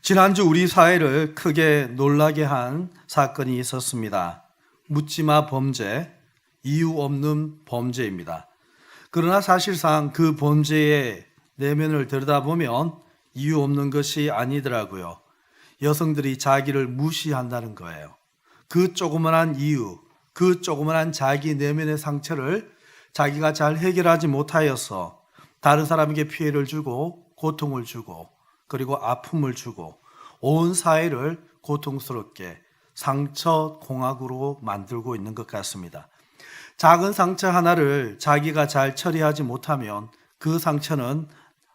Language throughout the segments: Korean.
지난주 우리 사회를 크게 놀라게 한 사건이 있었습니다. 묻지마 범죄, 이유 없는 범죄입니다. 그러나 사실상 그 범죄의 내면을 들여다보면 이유 없는 것이 아니더라고요. 여성들이 자기를 무시한다는 거예요. 그 조그만한 이유, 그 조그만한 자기 내면의 상처를 자기가 잘 해결하지 못하여서 다른 사람에게 피해를 주고 고통을 주고 그리고 아픔을 주고 온 사회를 고통스럽게 상처공학으로 만들고 있는 것 같습니다. 작은 상처 하나를 자기가 잘 처리하지 못하면 그 상처는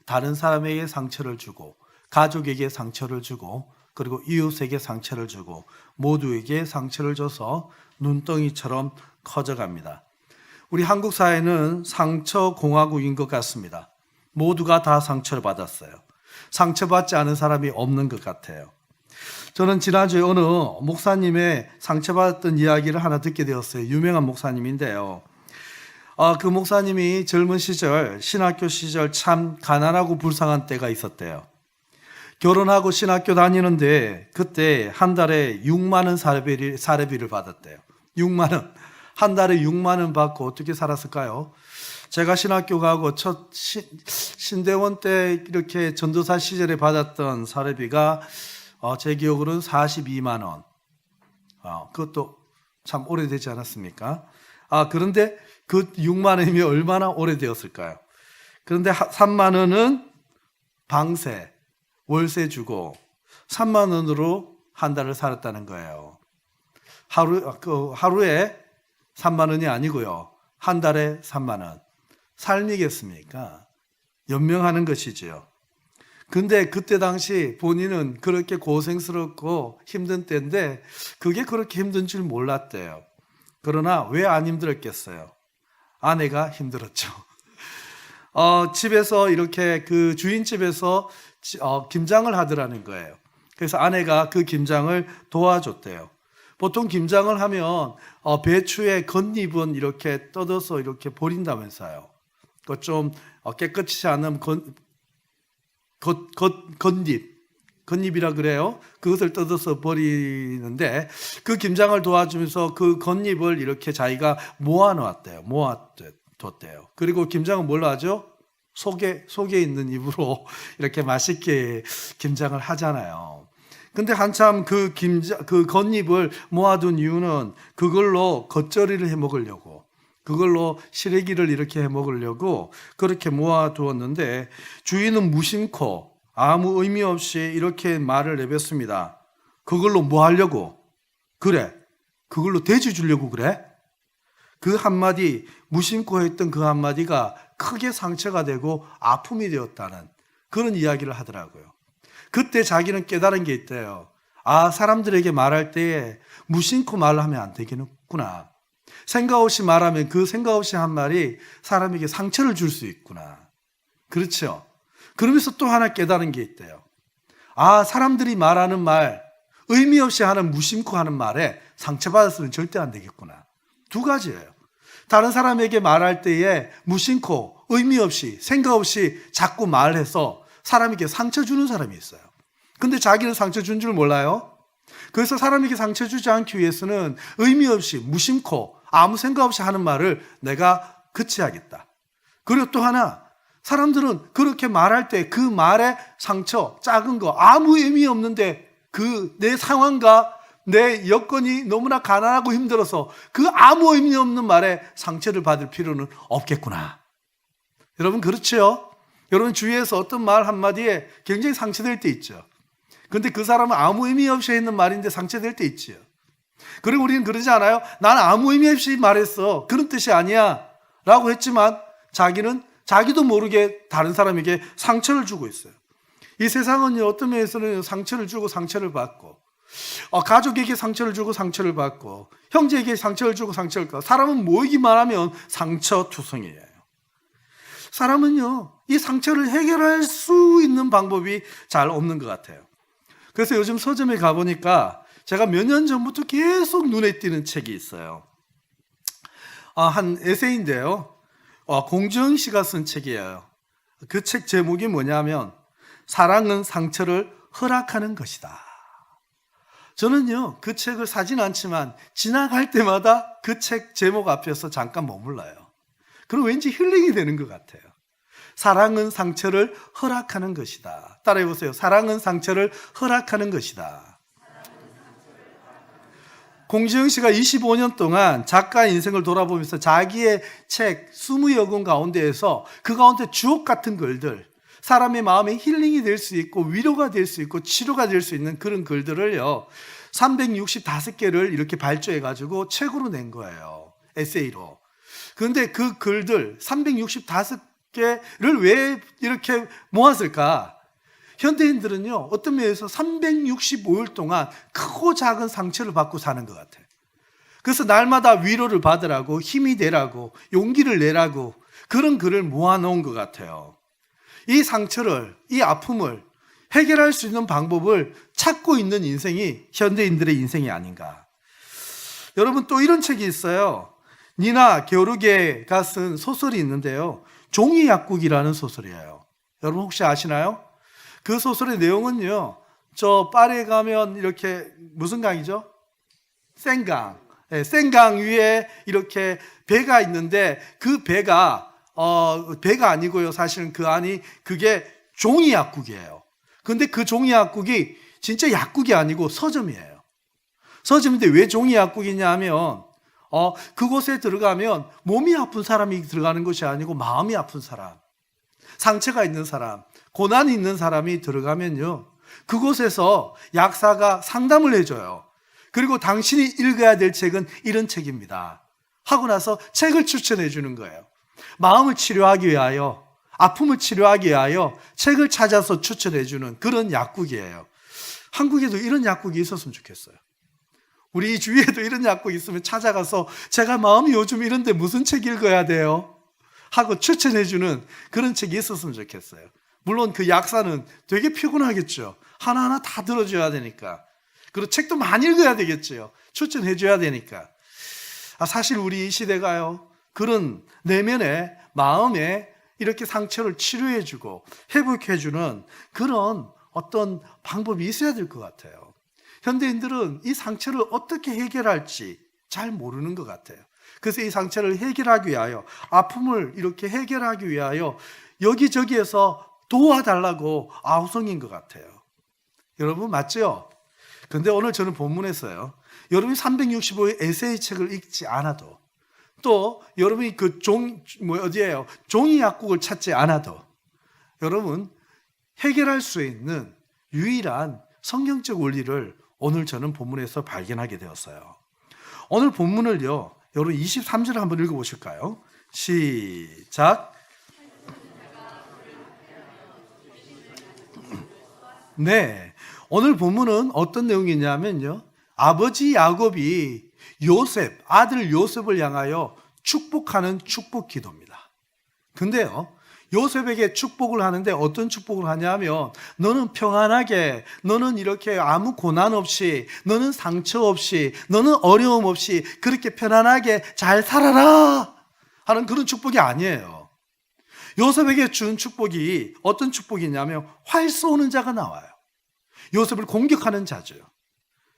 다른 사람에게 상처를 주고 가족에게 상처를 주고 그리고 이웃에게 상처를 주고 모두에게 상처를 줘서 눈덩이처럼 커져갑니다. 우리 한국 사회는 상처공화국인 것 같습니다. 모두가 다 상처를 받았어요. 상처받지 않은 사람이 없는 것 같아요. 저는 지난주에 어느 목사님의 상처받았던 이야기를 하나 듣게 되었어요. 유명한 목사님인데요. 그 목사님이 젊은 시절, 신학교 시절 참 가난하고 불쌍한 때가 있었대요. 결혼하고 신학교 다니는데 그때 한 달에 6만 원 사례비를 받았대요. 6만 원. 한 달에 6만 원 받고 어떻게 살았을까요? 제가 신학교 가고 첫 신대원 때 이렇게 전도사 시절에 받았던 사례비가 제 기억으로는 42만 원. 그것도 참 오래되지 않았습니까? 그런데 그 6만 원이면 얼마나 오래되었을까요? 그런데 3만 원은 방세, 월세 주고 3만 원으로 한 달을 살았다는 거예요. 하루에 3만 원이 아니고요. 한 달에 3만 원. 삶이겠습니까? 연명하는 것이지요. 근데 그때 당시 본인은 그렇게 고생스럽고 힘든 때인데 그게 그렇게 힘든 줄 몰랐대요. 그러나 왜 안 힘들었겠어요? 아내가 힘들었죠. 집에서 이렇게 그 주인집에서 김장을 하더라는 거예요. 그래서 아내가 그 김장을 도와줬대요. 보통 김장을 하면 배추의 겉잎은 이렇게 뜯어서 이렇게 버린다면서요. 그 좀 깨끗이 않은 겉잎이라 그래요. 그것을 뜯어서 버리는데 그 김장을 도와주면서 그 겉잎을 이렇게 자기가 모아뒀대요. 그리고 김장은 뭘로 하죠? 속에 있는 잎으로 이렇게 맛있게 김장을 하잖아요. 근데 한참 그 겉잎을 모아둔 이유는 그걸로 겉절이를 해 먹으려고, 그걸로 시래기를 이렇게 해 먹으려고 그렇게 모아두었는데 주인은 무심코 아무 의미 없이 이렇게 말을 내뱉습니다. 그걸로 뭐 하려고? 그래. 그걸로 돼지 주려고 그래? 그 한마디, 무심코 했던 그 한마디가 크게 상처가 되고 아픔이 되었다는 그런 이야기를 하더라고요. 그때 자기는 깨달은 게 있대요. 사람들에게 말할 때에 무심코 말하면 안 되겠구나. 생각 없이 말하면 그 생각 없이 한 말이 사람에게 상처를 줄 수 있구나. 그렇죠? 그러면서 또 하나 깨달은 게 있대요. 사람들이 말하는 말, 의미 없이 하는 무심코 하는 말에 상처받아서는 절대 안 되겠구나. 두 가지예요. 다른 사람에게 말할 때에 무심코, 의미 없이, 생각 없이 자꾸 말해서 사람에게 상처 주는 사람이 있어요. 근데 자기는 상처 준 줄 몰라요? 그래서 사람에게 상처 주지 않기 위해서는 의미 없이, 무심코, 아무 생각 없이 하는 말을 내가 그치하겠다. 그리고 또 하나, 사람들은 그렇게 말할 때 그 말의 상처, 작은 거, 아무 의미 없는데 내 상황과 내 여건이 너무나 가난하고 힘들어서 그 아무 의미 없는 말에 상처를 받을 필요는 없겠구나. 여러분 그렇죠? 여러분 주위에서 어떤 말 한마디에 굉장히 상처될 때 있죠. 그런데 그 사람은 아무 의미 없이 했는 말인데 상처될 때 있지요. 그리고 우리는 그러지 않아요? 나는 아무 의미 없이 말했어. 그런 뜻이 아니야. 라고 했지만 자기도 모르게 다른 사람에게 상처를 주고 있어요. 이 세상은 어떤 면에서는 상처를 주고 상처를 받고 가족에게 상처를 주고 상처를 받고 형제에게 상처를 주고 상처를 받고 사람은 모이기만 하면 상처투성이에요. 사람은요 이 상처를 해결할 수 있는 방법이 잘 없는 것 같아요. 그래서 요즘 서점에 가보니까 제가 몇 년 전부터 계속 눈에 띄는 책이 있어요. 한 에세이인데요. 공주영 씨가 쓴 책이에요. 그 책 제목이 뭐냐면 사랑은 상처를 허락하는 것이다. 저는요, 그 책을 사진 않지만 지나갈 때마다 그 책 제목 앞에서 잠깐 머물러요. 그럼 왠지 힐링이 되는 것 같아요. 사랑은 상처를 허락하는 것이다. 따라해보세요. 사랑은 상처를 허락하는 것이다. 공지영 씨가 25년 동안 작가의 인생을 돌아보면서 자기의 책 20여 권 가운데에서 그 가운데 주옥 같은 글들, 사람의 마음에 힐링이 될 수 있고 위로가 될 수 있고 치료가 될 수 있는 그런 글들을요 365개를 이렇게 발주해가지고 책으로 낸 거예요. 에세이로. 그런데 그 글들 365개를 왜 이렇게 모았을까? 현대인들은요 어떤 면에서 365일 동안 크고 작은 상처를 받고 사는 것 같아요. 그래서 날마다 위로를 받으라고, 힘이 되라고, 용기를 내라고 그런 글을 모아놓은 것 같아요. 이 상처를, 이 아픔을 해결할 수 있는 방법을 찾고 있는 인생이 현대인들의 인생이 아닌가. 여러분, 또 이런 책이 있어요. 니나 게오르게가 쓴 소설이 있는데요, 종이 약국이라는 소설이에요. 여러분 혹시 아시나요? 그 소설의 내용은요, 저 파리에 가면 이렇게 무슨 강이죠? 센강. 네, 센강 위에 이렇게 배가 있는데 그 배가 아니고요. 사실은 그 안이 그게 종이 약국이에요. 근데 그 종이 약국이 진짜 약국이 아니고 서점이에요. 서점인데 왜 종이 약국이냐 하면 그곳에 들어가면 몸이 아픈 사람이 들어가는 것이 아니고 마음이 아픈 사람, 상처가 있는 사람, 고난이 있는 사람이 들어가면요, 그곳에서 약사가 상담을 해줘요. 그리고 당신이 읽어야 될 책은 이런 책입니다 하고 나서 책을 추천해 주는 거예요. 마음을 치료하기 위하여, 아픔을 치료하기 위하여 책을 찾아서 추천해 주는 그런 약국이에요. 한국에도 이런 약국이 있었으면 좋겠어요. 우리 주위에도 이런 약국이 있으면 찾아가서 제가 마음이 요즘 이런데 무슨 책 읽어야 돼요? 하고 추천해 주는 그런 책이 있었으면 좋겠어요. 물론 그 약사는 되게 피곤하겠죠. 하나하나 다 들어줘야 되니까. 그리고 책도 많이 읽어야 되겠죠. 추천해 줘야 되니까. 사실 우리 이 시대가요, 그런 내면의 마음에 이렇게 상처를 치료해 주고 회복해 주는 그런 어떤 방법이 있어야 될 것 같아요. 현대인들은 이 상처를 어떻게 해결할지 잘 모르는 것 같아요. 그래서 이 상처를 해결하기 위하여, 아픔을 이렇게 해결하기 위하여 여기저기에서 도와달라고 아우성인 것 같아요. 여러분 맞죠? 근데 오늘 저는 본문에서요, 여러분이 365의 에세이 책을 읽지 않아도, 또 여러분이 그 종이 약국을 찾지 않아도 여러분 해결할 수 있는 유일한 성경적 원리를 오늘 저는 본문에서 발견하게 되었어요. 오늘 본문을요, 여러분 23절 한번 읽어보실까요? 시작. 네, 오늘 본문은 어떤 내용이냐면요, 아버지 야곱이 요셉, 아들 요셉을 향하여 축복하는 축복 기도입니다. 근데요, 요셉에게 축복을 하는데 어떤 축복을 하냐면, 너는 평안하게, 너는 이렇게 아무 고난 없이, 너는 상처 없이, 너는 어려움 없이 그렇게 편안하게 잘 살아라 하는 그런 축복이 아니에요. 요셉에게 준 축복이 어떤 축복이냐면 활 쏘는 자가 나와요. 요셉을 공격하는 자죠.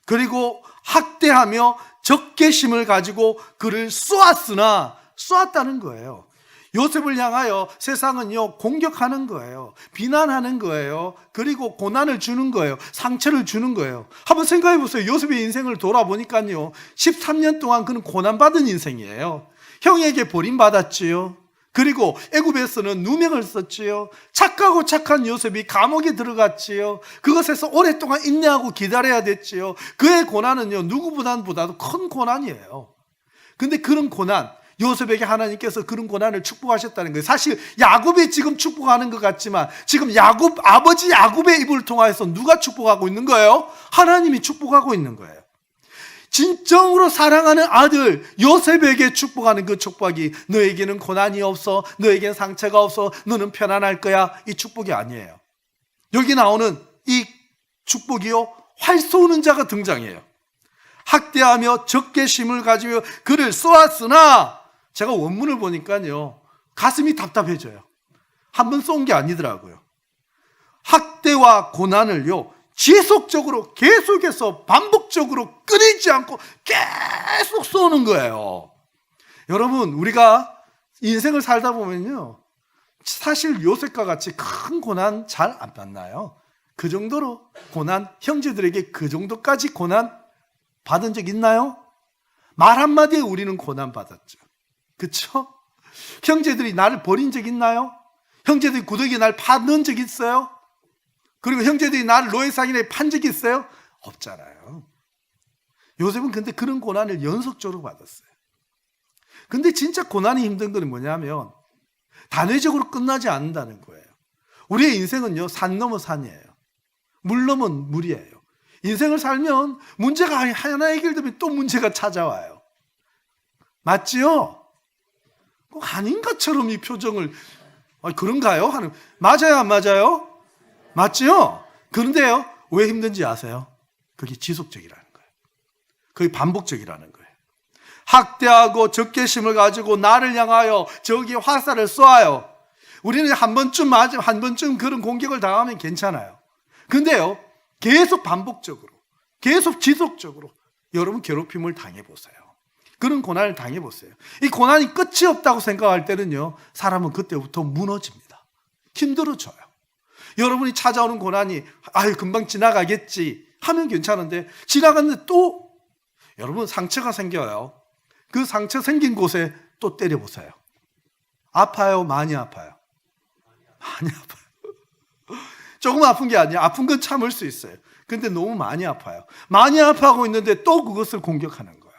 그리고 학대하며 적개심을 가지고 그를 쏘았다는 거예요. 요셉을 향하여 세상은요 공격하는 거예요. 비난하는 거예요. 그리고 고난을 주는 거예요. 상처를 주는 거예요. 한번 생각해 보세요. 요셉의 인생을 돌아보니까요 13년 동안 그는 고난받은 인생이에요. 형에게 버림받았지요. 그리고 애굽에서는 누명을 썼지요. 착하고 착한 요셉이 감옥에 들어갔지요. 그것에서 오랫동안 인내하고 기다려야 됐지요. 그의 고난은요 누구보다도 큰 고난이에요. 근데 그런 고난, 요셉에게 하나님께서 그런 고난을 축복하셨다는 거예요. 사실 야곱이 지금 축복하는 것 같지만 지금 아버지 야곱의 입을 통해서 누가 축복하고 있는 거예요? 하나님이 축복하고 있는 거예요. 진정으로 사랑하는 아들 요셉에게 축복하는 그 축복이, 너에게는 고난이 없어, 너에게는 상처가 없어, 너는 편안할 거야, 이 축복이 아니에요. 여기 나오는 이 축복이요 활 쏘는 자가 등장해요. 학대하며 적개심을 가지며 그를 쏘았으나, 제가 원문을 보니까요 가슴이 답답해져요. 한 번 쏜 게 아니더라고요. 학대와 고난을요 지속적으로 계속해서 반복적으로 끊이지 않고 계속 쏘는 거예요. 여러분, 우리가 인생을 살다 보면요, 사실 요셉과 같이 큰 고난 잘 안 만나요. 그 정도로 고난, 형제들에게 그 정도까지 고난 받은 적 있나요? 말 한마디에 우리는 고난 받았죠. 그렇죠? 형제들이 나를 버린 적 있나요? 형제들이 구더기에 날 파는 적 있어요? 그리고 형제들이 나를 노예상인에 판 적이 있어요? 없잖아요. 요셉은 근데 그런 고난을 연속적으로 받았어요. 근데 진짜 고난이 힘든 건 뭐냐면 단회적으로 끝나지 않는다는 거예요. 우리의 인생은요, 산 넘어 산이에요. 물 넘어 물이에요. 인생을 살면 문제가 하나 해결되면 또 문제가 찾아와요. 맞지요? 꼭 아닌 것처럼 이 표정을, 그런가요? 하는, 맞아요, 안 맞아요? 맞지요? 그런데요, 왜 힘든지 아세요? 그게 지속적이라는 거예요. 그게 반복적이라는 거예요. 학대하고 적개심을 가지고 나를 향하여 저기 화살을 쏘아요. 우리는 한 번쯤 맞으면, 한 번쯤 그런 공격을 당하면 괜찮아요. 근데요, 계속 반복적으로, 계속 지속적으로 여러분 괴롭힘을 당해보세요. 그런 고난을 당해보세요. 이 고난이 끝이 없다고 생각할 때는요, 사람은 그때부터 무너집니다. 힘들어져요. 여러분이 찾아오는 고난이 금방 지나가겠지 하면 괜찮은데, 지나갔는데 또 여러분 상처가 생겨요. 그 상처 생긴 곳에 또 때려보세요. 아파요? 많이 아파요? 많이 아파요. 조금 아픈 게 아니야. 아픈 건 참을 수 있어요. 근데 너무 많이 아파요. 많이 아파하고 있는데 또 그것을 공격하는 거예요.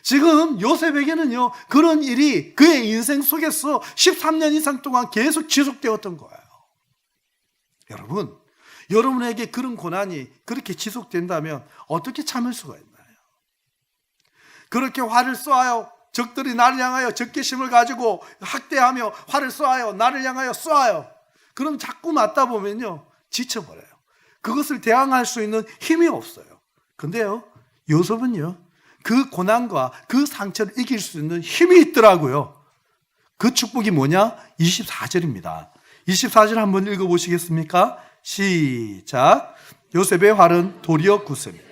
지금 요셉에게는요, 그런 일이 그의 인생 속에서 13년 이상 동안 계속 지속되었던 거예요. 여러분, 여러분에게 그런 고난이 그렇게 지속된다면 어떻게 참을 수가 있나요? 그렇게 화를 쏘아요. 적들이 나를 향하여 적개심을 가지고 학대하며 화를 쏘아요. 나를 향하여 쏘아요. 그럼 자꾸 맞다 보면요, 지쳐버려요. 그것을 대항할 수 있는 힘이 없어요. 근데요, 요셉은요, 그 고난과 그 상처를 이길 수 있는 힘이 있더라고요. 그 축복이 뭐냐? 24절입니다. 24절 한번 읽어보시겠습니까? 시작. 요셉의 활은 도리어 굳습니다.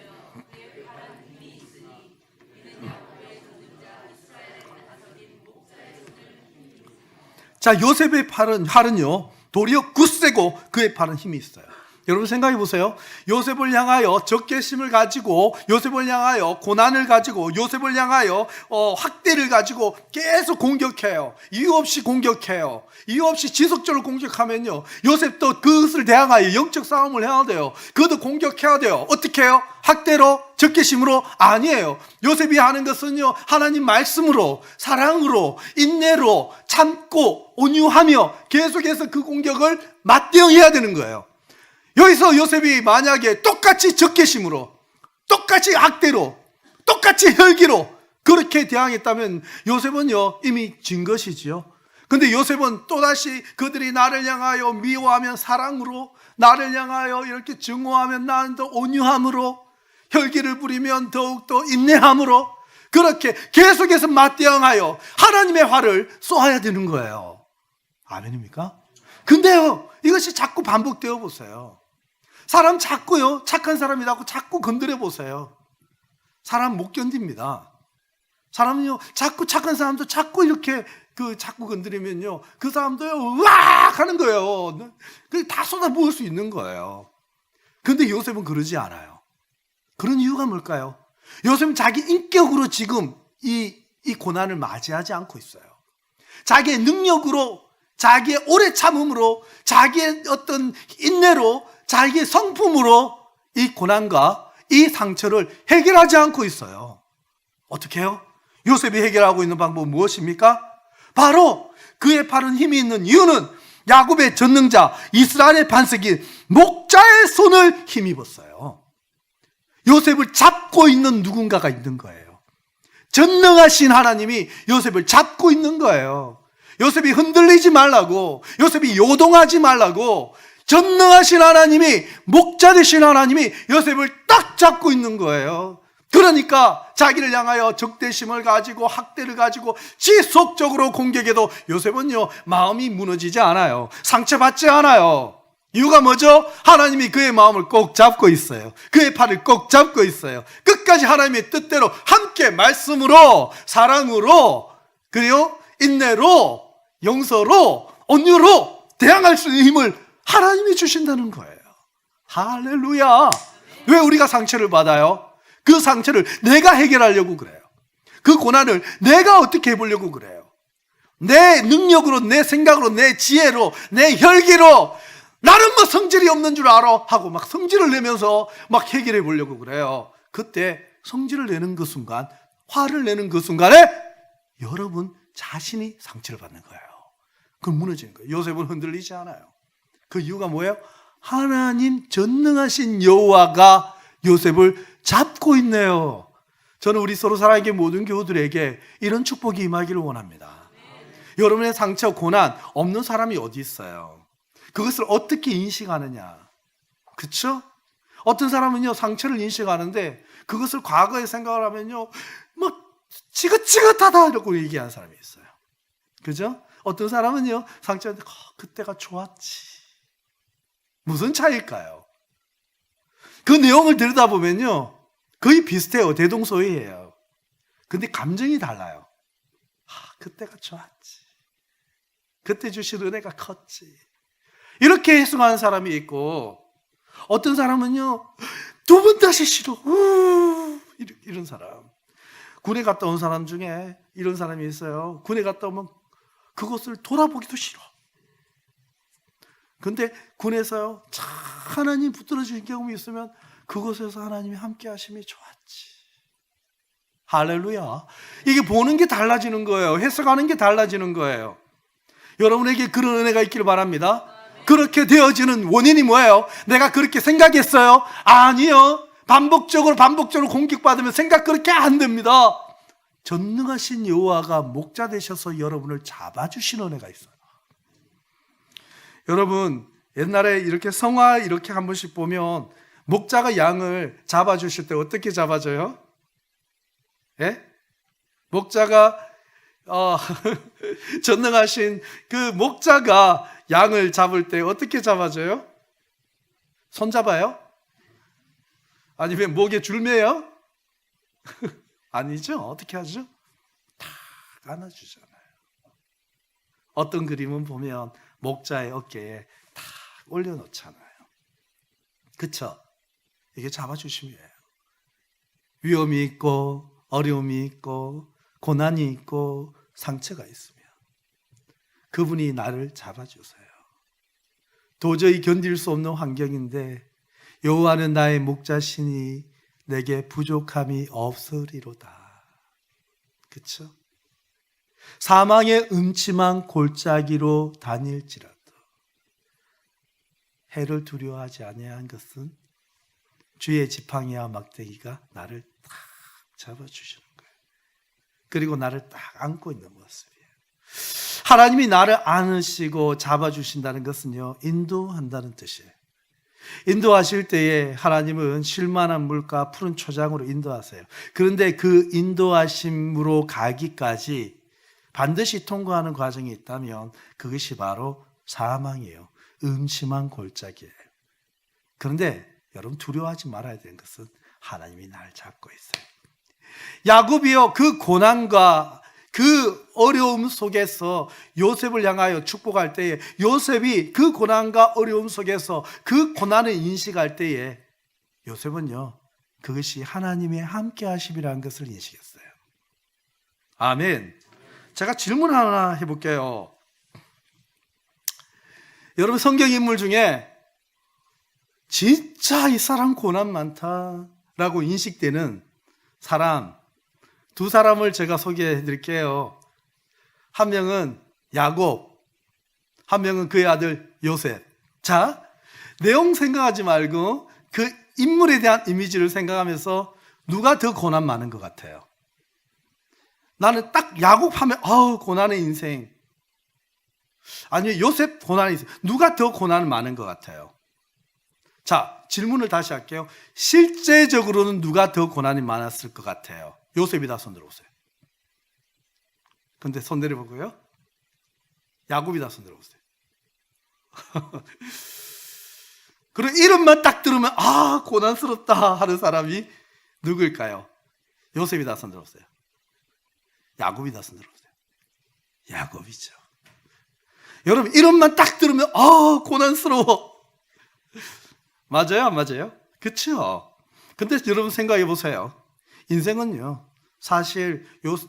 자, 요셉의 활은요, 도리어 굳세고 그의 팔은 힘이 있어요. 여러분 생각해 보세요. 요셉을 향하여 적개심을 가지고, 요셉을 향하여 고난을 가지고, 요셉을 향하여 학대를 가지고 계속 공격해요. 이유 없이 공격해요. 이유 없이 지속적으로 공격하면요, 요셉도 그것을 대항하여 영적 싸움을 해야 돼요. 그것도 공격해야 돼요. 어떻게 해요? 학대로? 적개심으로? 아니에요. 요셉이 하는 것은요, 하나님 말씀으로, 사랑으로, 인내로, 참고 온유하며 계속해서 그 공격을 맞대응해야 되는 거예요. 여기서 요셉이 만약에 똑같이 적개심으로, 똑같이 학대로, 똑같이 혈기로 그렇게 대항했다면 요셉은요, 이미 진 것이지요. 근데 요셉은 또다시 그들이 나를 향하여 미워하면 사랑으로, 나를 향하여 이렇게 증오하면 나는 더 온유함으로, 혈기를 부리면 더욱더 인내함으로, 그렇게 계속해서 맞대응하여 하나님의 화를 쏘아야 되는 거예요. 아멘입니까? 근데요, 이것이 자꾸 반복되어 보세요. 사람 자꾸요, 착한 사람이라고 자꾸 건드려 보세요. 사람 못 견딥니다. 사람은요, 자꾸 착한 사람도 자꾸 이렇게 자꾸 건드리면요, 그 사람도요, 으악! 하는 거예요. 그게 다 쏟아부을 수 있는 거예요. 근데 요셉은 그러지 않아요. 그런 이유가 뭘까요? 요셉은 자기 인격으로 지금 이 고난을 맞이하지 않고 있어요. 자기의 능력으로, 자기의 오래 참음으로, 자기의 어떤 인내로, 자기의 성품으로 이 고난과 이 상처를 해결하지 않고 있어요. 어떻게 해요? 요셉이 해결하고 있는 방법은 무엇입니까? 바로 그의 팔은 힘이 있는 이유는 야곱의 전능자, 이스라엘의 반석인 목자의 손을 힘입었어요. 요셉을 잡고 있는 누군가가 있는 거예요. 전능하신 하나님이 요셉을 잡고 있는 거예요. 요셉이 흔들리지 말라고, 요셉이 요동하지 말라고, 전능하신 하나님이, 목자 되신 하나님이 요셉을 딱 잡고 있는 거예요. 그러니까 자기를 향하여 적대심을 가지고 학대를 가지고 지속적으로 공격해도 요셉은요, 마음이 무너지지 않아요. 상처받지 않아요. 이유가 뭐죠? 하나님이 그의 마음을 꼭 잡고 있어요. 그의 팔을 꼭 잡고 있어요. 끝까지 하나님의 뜻대로 함께 말씀으로, 사랑으로, 그리고 인내로, 용서로, 온유로 대항할 수 있는 힘을 하나님이 주신다는 거예요. 할렐루야. 왜 우리가 상처를 받아요? 그 상처를 내가 해결하려고 그래요. 그 고난을 내가 어떻게 해보려고 그래요. 내 능력으로, 내 생각으로, 내 지혜로, 내 혈기로 나는 뭐 성질이 없는 줄 알아 하고 막 성질을 내면서 막 해결해 보려고 그래요. 그때 성질을 내는 그 순간, 화를 내는 그 순간에 여러분 자신이 상처를 받는 거예요. 그건 무너지는 거예요. 요셉은 흔들리지 않아요. 그 이유가 뭐예요? 하나님 전능하신 여호와가 요셉을 잡고 있네요. 저는 우리 서로 살아있는 모든 교우들에게 이런 축복이 임하기를 원합니다. 여러분의 상처, 고난 없는 사람이 어디 있어요? 그것을 어떻게 인식하느냐? 그렇죠? 어떤 사람은요 상처를 인식하는데 그것을 과거에 생각을 하면요 막 지긋지긋하다 이러고 얘기하는 사람이 있어요. 그죠? 어떤 사람은요 상처한테 그때가 좋았지. 무슨 차이일까요? 그 내용을 들여다보면요 거의 비슷해요. 대동소이해요. 근데 감정이 달라요. 그때가 좋았지. 그때 주신 은혜가 컸지. 이렇게 해석하는 사람이 있고, 어떤 사람은요 2번 다시 싫어. 이런 사람. 군에 갔다 온 사람 중에 이런 사람이 있어요. 군에 갔다 오면 그것을 돌아보기도 싫어. 근데 군에서요 하나님 붙들어 주신 경험이 있으면 그곳에서 하나님이 함께 하심이 좋았지. 할렐루야. 이게 보는 게 달라지는 거예요. 해석하는 게 달라지는 거예요. 여러분에게 그런 은혜가 있기를 바랍니다. 그렇게 되어지는 원인이 뭐예요? 내가 그렇게 생각했어요? 아니요. 반복적으로 공격받으면 생각 그렇게 안 됩니다. 전능하신 여호와가 목자 되셔서 여러분을 잡아주시는 은혜가 있어요. 여러분 옛날에 이렇게 성화 이렇게 한 번씩 보면 목자가 양을 잡아주실 때 어떻게 잡아줘요? 예? 목자가 전능하신 그 목자가 양을 잡을 때 어떻게 잡아줘요? 손 잡아요? 아니면 목에 줄 매요? 아니죠. 어떻게 하죠? 탁 안아주잖아요. 어떤 그림은 보면 목자의 어깨에 탁 올려놓잖아요. 그쵸? 이게 잡아주심이에요. 위험이 있고 어려움이 있고 고난이 있고 상처가 있으면 그분이 나를 잡아주세요. 도저히 견딜 수 없는 환경인데 여호와는 나의 목자시니 내게 부족함이 없으리로다. 그렇죠? 사망의 음침한 골짜기로 다닐지라도 해를 두려워하지 아니한 것은 주의 지팡이와 막대기가 나를 딱 잡아주시는 거예요. 그리고 나를 딱 안고 있는 모습이에요. 하나님이 나를 안으시고 잡아주신다는 것은요 인도한다는 뜻이에요. 인도하실 때에 하나님은 쉴만한 물과 푸른 초장으로 인도하세요. 그런데 그 인도하심으로 가기까지 반드시 통과하는 과정이 있다면 그것이 바로 사망이에요. 음침한 골짜기예요. 그런데 여러분 두려워하지 말아야 되는 것은 하나님이 나를 잡고 있어요. 야곱이요 그 고난과 그 어려움 속에서 요셉을 향하여 축복할 때에 요셉이 그 고난과 어려움 속에서 그 고난을 인식할 때에 요셉은요 그것이 하나님의 함께 하심이라는 것을 인식했어요. 아멘. 제가 질문 하나 해볼게요. 여러분 성경 인물 중에 진짜 이 사람 고난 많다라고 인식되는 사람 두 사람을 제가 소개해 드릴게요. 한 명은 야곱, 한 명은 그의 아들 요셉. 자, 내용 생각하지 말고 그 인물에 대한 이미지를 생각하면서 누가 더 고난 많은 것 같아요? 나는 딱 야곱 하면 고난의 인생. 아니면 요셉 고난의 인생. 누가 더 고난 많은 것 같아요? 자, 질문을 다시 할게요. 실제적으로는 누가 더 고난이 많았을 것 같아요? 요셉이다 손 들어보세요. 근데 손 내려보고요. 야곱이다 손 들어보세요. 그리고 이름만 딱 들으면 아 고난스럽다 하는 사람이 누구일까요? 요셉이다 손 들었어요. 야곱이다 손 들었어요. 야곱이죠. 여러분 이름만 딱 들으면 아 고난스러워. 맞아요 안 맞아요? 그렇죠. 근데 여러분 생각해 보세요. 인생은요 사실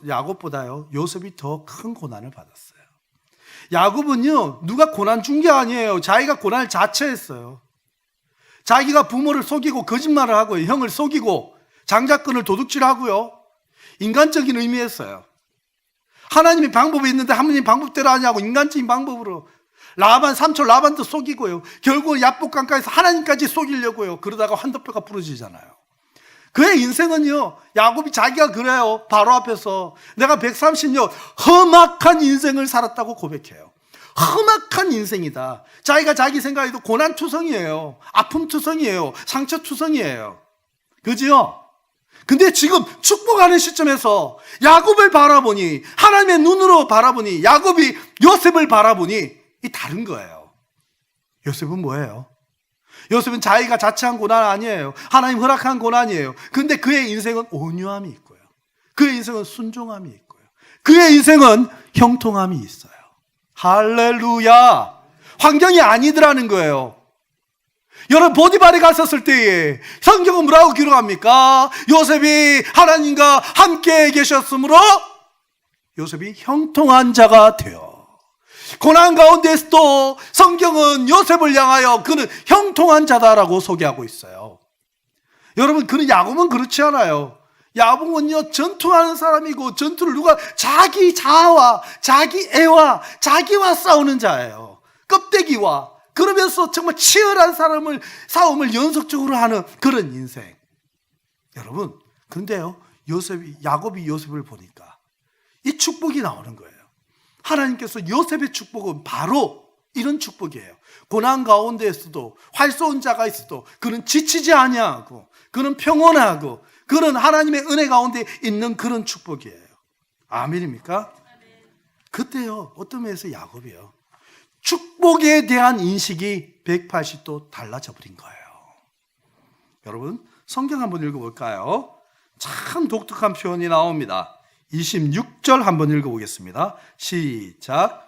야곱보다요 요셉이 더 큰 고난을 받았어요. 야곱은요 누가 고난 준 게 아니에요. 자기가 고난을 자처했어요. 자기가 부모를 속이고 거짓말을 하고 형을 속이고 장자권을 도둑질하고요. 인간적인 의미였어요. 하나님의 방법이 있는데 하나님 방법대로 하냐고 인간적인 방법으로 삼촌 라반도 속이고요. 결국은 야복강가에서 하나님까지 속이려고요. 그러다가 환도뼈가 부러지잖아요. 그의 인생은요 야곱이 자기가 그래요. 바로 앞에서 내가 130년 험악한 인생을 살았다고 고백해요. 험악한 인생이다. 자기가 자기 생각에도 고난투성이에요. 아픔투성이에요. 상처투성이에요. 그지요? 근데 지금 축복하는 시점에서 야곱을 바라보니 하나님의 눈으로 바라보니 야곱이 요셉을 바라보니 이 다른 거예요. 요셉은 뭐예요? 요셉은 자기가 자처한 고난 아니에요. 하나님 허락한 고난이에요. 근데 그의 인생은 온유함이 있고요. 그의 인생은 순종함이 있고요. 그의 인생은 형통함이 있어요. 할렐루야. 환경이 아니더라는 거예요. 여러분 보디발에 갔었을 때에 성경은 뭐라고 기록합니까? 요셉이 하나님과 함께 계셨으므로 요셉이 형통한 자가 되어 고난 가운데서도 성경은 요셉을 향하여 그는 형통한 자다라고 소개하고 있어요. 여러분 그는 야곱은 그렇지 않아요. 야곱은요 전투하는 사람이고 전투를 누가 자기 자아와 자기 애와 자기와 싸우는 자예요. 껍데기와 그러면서 정말 치열한 싸움을 연속적으로 하는 그런 인생. 여러분 근데요 야곱이 요셉을 보니까 이 축복이 나오는 거예요. 하나님께서 요셉의 축복은 바로 이런 축복이에요. 고난 가운데에서도 활 쏘은 자가 있어도 그는 지치지 아니하고 그는 평온하고 그는 하나님의 은혜 가운데 있는 그런 축복이에요. 아멘입니까? 그때요 어떤 면에서 야곱이요 축복에 대한 인식이 180도 달라져 버린 거예요. 여러분 성경 한번 읽어볼까요? 참 독특한 표현이 나옵니다. 26절 한번 읽어보겠습니다. 시작.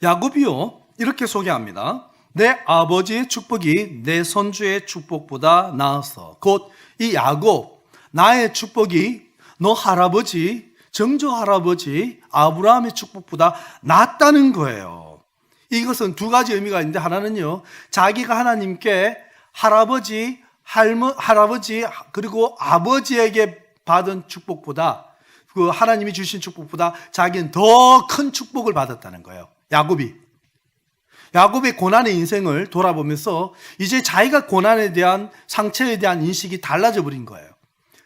야곱이요 이렇게 소개합니다. 내 아버지의 축복이 내 손주의 축복보다 나았어. 곧 이 야곱 나의 축복이 너 할아버지 정조 할아버지 아브라함의 축복보다 낫다는 거예요. 이것은 두 가지 의미가 있는데 하나는요 자기가 하나님께 할아버지 그리고 아버지에게 받은 축복보다 그 하나님이 주신 축복보다 자기는 더 큰 축복을 받았다는 거예요. 야곱의 고난의 인생을 돌아보면서 이제 자기가 고난에 대한 상처에 대한 인식이 달라져 버린 거예요.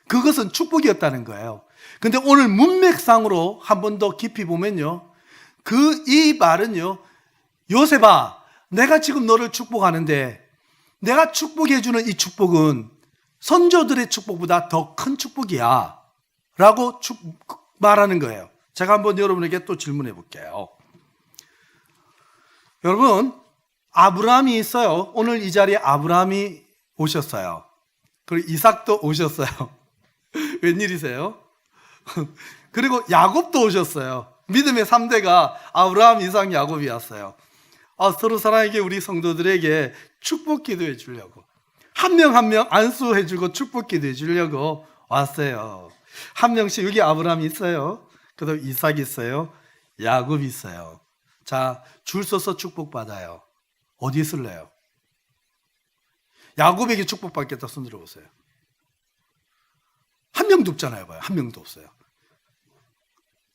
그것은 축복이었다는 거예요. 근데 오늘 문맥상으로 한 번 더 깊이 보면요 이 말은요 요셉아 내가 지금 너를 축복하는데 내가 축복해주는 이 축복은 선조들의 축복보다 더 큰 축복이야 라고 말하는 거예요. 제가 한번 여러분에게 또 질문해 볼게요. 여러분 아브라함이 있어요. 오늘 이 자리에 아브라함이 오셨어요. 그리고 이삭도 오셨어요. 웬일이세요? 그리고 야곱도 오셨어요. 믿음의 3대가 아브라함, 이삭, 야곱이었어요. 서로 사랑에게 우리 성도들에게 축복 기도해 주려고 한 명 한 명 안수해 주고 축복 기도해 주려고 왔어요. 한 명씩 여기 아브라함이 있어요. 그다음 이삭이 있어요. 야곱이 있어요. 자, 줄 서서 축복받아요. 어디 있을래요? 야곱에게 축복받겠다 손 들어보세요. 한 명도 없잖아요. 봐요. 한 명도 없어요.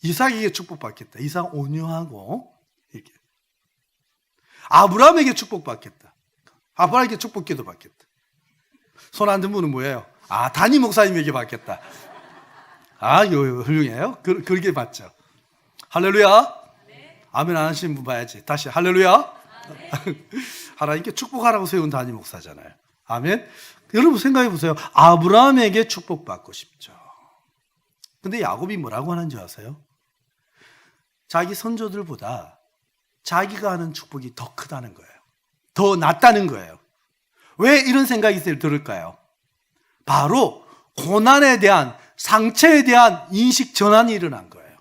이삭에게 축복받겠다. 이삭 온유하고 이렇게. 아브라함에게 축복받겠다. 아브라함에게 축복기도 받겠다. 손 안 든 분은 뭐예요? 담임 목사님에게 받겠다. 이거 훌륭해요. 그렇게 받죠. 할렐루야. 아멘 안 하시는 분 봐야지. 다시 할렐루야. 하나님께 축복하라고 세운 담임 목사잖아요. 아멘. 여러분 생각해 보세요. 아브라함에게 축복받고 싶죠. 근데 야곱이 뭐라고 하는지 아세요? 자기 선조들보다 자기가 하는 축복이 더 크다는 거예요. 더 낫다는 거예요. 왜 이런 생각이 들을까요? 바로 고난에 대한, 상처에 대한 인식 전환이 일어난 거예요.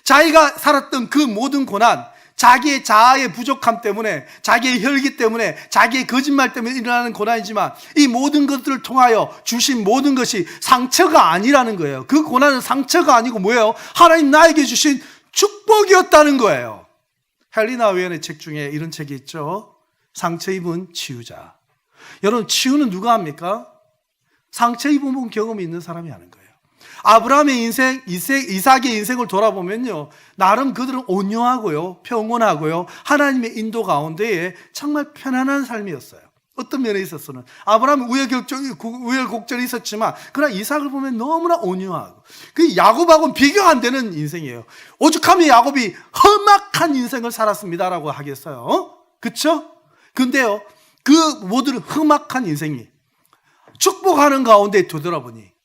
자기가 살았던 그 모든 고난, 자기의 자아의 부족함 때문에, 자기의 혈기 때문에, 자기의 거짓말 때문에 일어나는 고난이지만 이 모든 것들을 통하여 주신 모든 것이 상처가 아니라는 거예요. 그 고난은 상처가 아니고 뭐예요? 하나님 나에게 주신 축복이었다는 거예요. 헬리나 웨언의 책 중에 이런 책이 있죠. 상처 입은 치유자. 여러분, 치유는 누가 합니까? 상처 입은 경험이 있는 사람이 하는 거예요. 아브라함의 인생, 이삭의 인생을 돌아보면요, 나름 그들은 온유하고요, 평온하고요, 하나님의 인도 가운데에 정말 편안한 삶이었어요. 어떤 면에 있어서는 아브라함은 우여곡절이 있었지만, 그러나 이삭을 보면 너무나 온유하고, 그 야곱하고는 비교 안 되는 인생이에요. 오죽하면 야곱이 험악한 인생을 살았습니다라고 하겠어요. 그렇죠? 근데요, 그 모든 험악한 인생이 축복하는 가운데 되돌아보니,